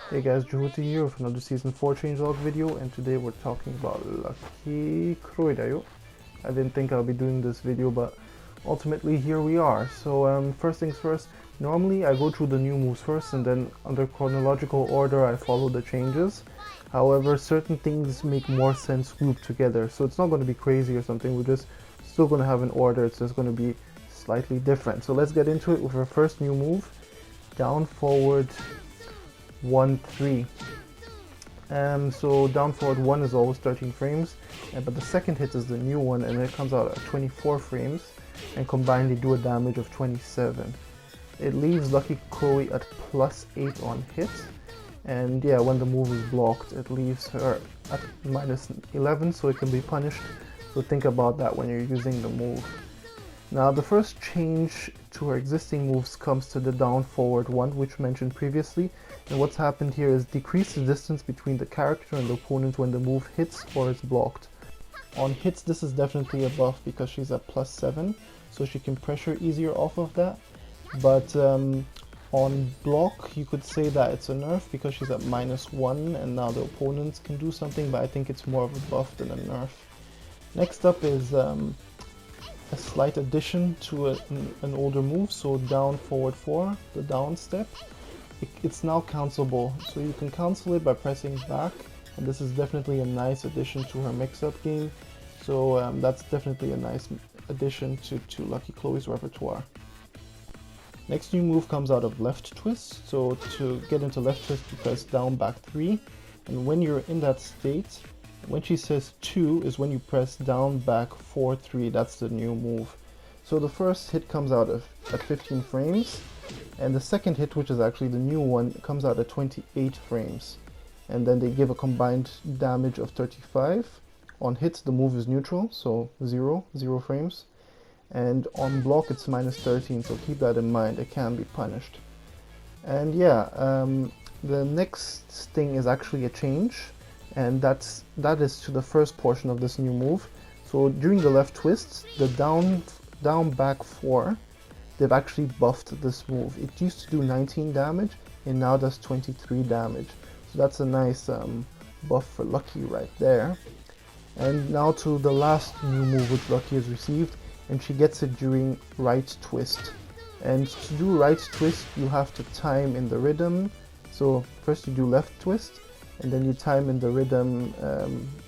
Hey guys, Jehuty here with another Season 4 changelog video, and today we're talking about Lucky Kroidayo. I didn't think I'll be doing this video, but ultimately here we are. So first things first, normally I go through the new moves first and then under chronological order I follow the changes. However, certain things make more sense grouped together, so it's not going to be crazy or something, we're just still going to have an order, it's just going to be slightly different. So let's get into it with our first new move, down forward 1 3. So down forward 1 is always 13 frames, but the second hit is the new one and it comes out at 24 frames, and combined they do a damage of 27. It leaves Lucky Chloe at +8 on hit, and yeah, when the move is blocked it leaves her at -11, so it can be punished, so think about that when you're using the move. Now the first change to her existing moves comes to the down forward one, which mentioned previously, and what's happened here is decrease the distance between the character and the opponent when the move hits or is blocked. On hits this is definitely a buff because she's at +7, so she can pressure easier off of that, but on block you could say that it's a nerf because she's at -1 and now the opponents can do something, but I think it's more of a buff than a nerf. Next up is a slight addition to an older move, so down forward 4, the down step. It's now cancelable, so you can cancel it by pressing back, and this is definitely a nice addition to her mix-up game, so that's definitely a nice addition to Lucky Chloe's repertoire. Next new move comes out of left twist, so to get into left twist you press down back 3, and when you're in that state, when she says 2 is when you press down back 4 3, that's the new move. So the first hit comes out at 15 frames, and the second hit, which is actually the new one, comes out at 28 frames, and then they give a combined damage of 35. On hits the move is neutral, so 0 frames, and on block it's -13, so keep that in mind, it can be punished. And yeah, the next thing is actually a change, and that is to the first portion of this new move. So during the left twist, the down back 4, they've actually buffed this move. It used to do 19 damage and now does 23 damage, so that's a nice buff for Lucky right there. And now to the last new move which Lucky has received, and she gets it during right twist. And to do right twist you have to time in the rhythm, so first you do left twist and then you time in the rhythm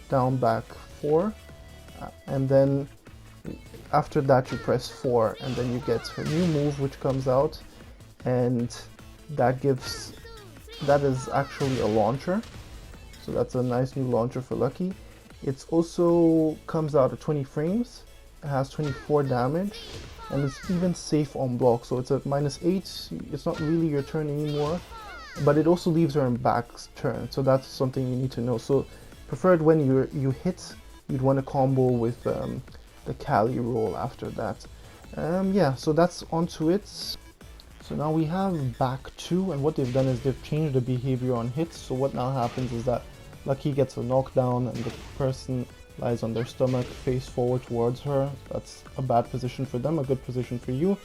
down back 4, and then after that you press 4, and then you get her new move which comes out, and that is actually a launcher, so that's a nice new launcher for Lucky. It also comes out at 20 frames, it has 24 damage, and it's even safe on block, so it's at -8, it's not really your turn anymore, but it also leaves her in back's turn, so that's something you need to know. So preferred when you hit, you'd want to combo with the Cali roll after that. Yeah, so that's onto it. So now we have back 2, and what they've done is they've changed the behavior on hits. So what now happens is that Lucky gets a knockdown and the person lies on their stomach face forward towards her. That's a bad position for them, a good position for you.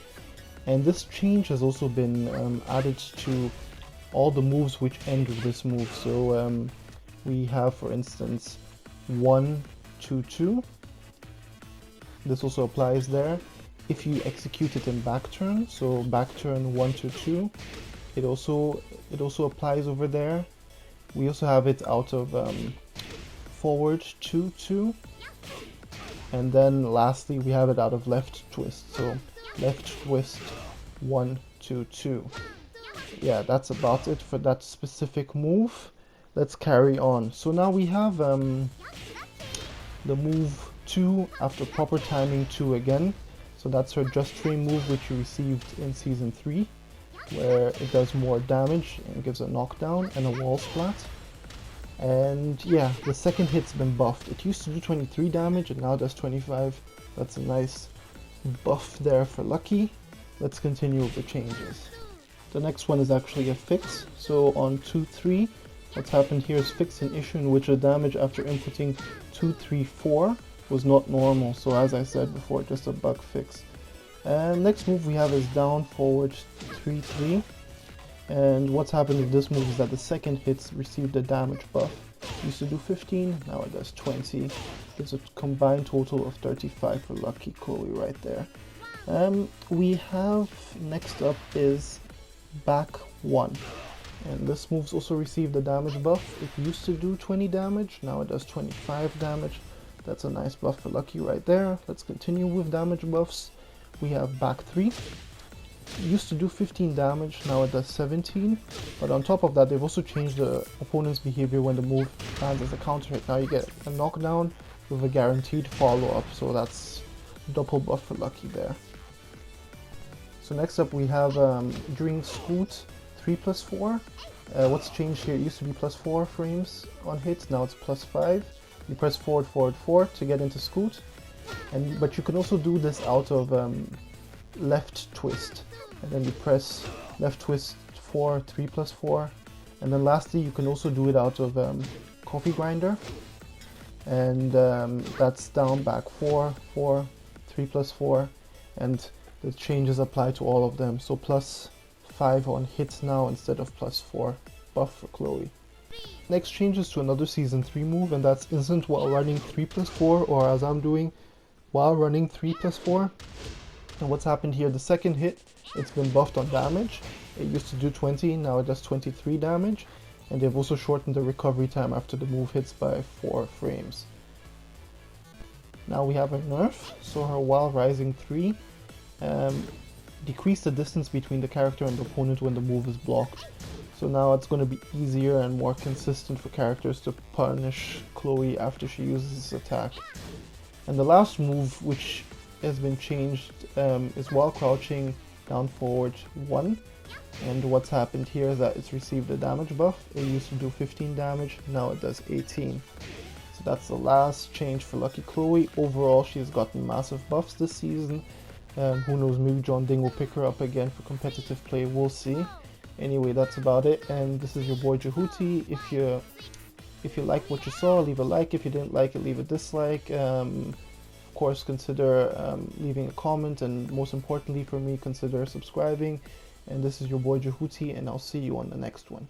And this change has also been added to all the moves which end with this move. So we have, for instance, 1 2 2. This also applies there. If you execute it in back turn, so back turn 1 2 2, it also applies over there. We also have it out of forward 2 2, and then lastly we have it out of left twist, so left twist 1 2 2. Yeah, that's about it for that specific move. Let's carry on. So now we have the move 2 after proper timing 2 again. So that's her just frame move which you received in season 3, where it does more damage and gives a knockdown and a wall splat. And yeah, the second hit's been buffed. It used to do 23 damage and now does 25. That's a nice buff there for Lucky. Let's continue with the changes. The next one is actually a fix. So on 2 3, what's happened here is fix an issue in which the damage after inputting 2 3 4 was not normal. So as I said before, just a bug fix. And next move we have is down forward 3 3. And what's happened with this move is that the second hit received a damage buff. Used to do 15, now it does 20. Gives a combined total of 35 for Lucky Chloe right there. We have next up is back 1. And this move's also received a damage buff. It used to do 20 damage, now it does 25 damage. That's a nice buff for Lucky right there. Let's continue with damage buffs. We have back 3. It used to do 15 damage, now it does 17. But on top of that, they've also changed the opponent's behavior when the move lands as a counter hit. Now you get a knockdown with a guaranteed follow-up, so that's double buff for Lucky there. So next up we have during Scoot 3+4. What's changed here? It used to be +4 frames on hit, now it's +5. You press forward, forward, 4 to get into Scoot. But you can also do this out of left twist. And then you press left twist 4, 3+4. And then lastly, you can also do it out of coffee grinder. And that's down, back 4, 4, 3+4. And the changes apply to all of them. So +5 on hits now instead of +4 buff for Chloe. Next changes to another season 3 move, and that's instant while running 3+4, or as I'm doing, while running 3+4. And what's happened here, the second hit, it's been buffed on damage. It used to do 20, now it does 23 damage. And they've also shortened the recovery time after the move hits by 4 frames. Now we have a nerf, so her while rising 3, decrease the distance between the character and the opponent when the move is blocked. So now it's going to be easier and more consistent for characters to punish Chloe after she uses this attack. And the last move, which has been changed, is while crouching down forward 1. And what's happened here is that it's received a damage buff. It used to do 15 damage, now it does 18. So that's the last change for Lucky Chloe. Overall, she's gotten massive buffs this season. Who knows, maybe John Ding will pick her up again for competitive play, we'll see. Anyway, that's about it, and this is your boy Jehuty. If you like what you saw, leave a like. If you didn't like it, leave a dislike. Of course, consider leaving a comment, and most importantly for me, consider subscribing. And this is your boy Jehuty, and I'll see you on the next one.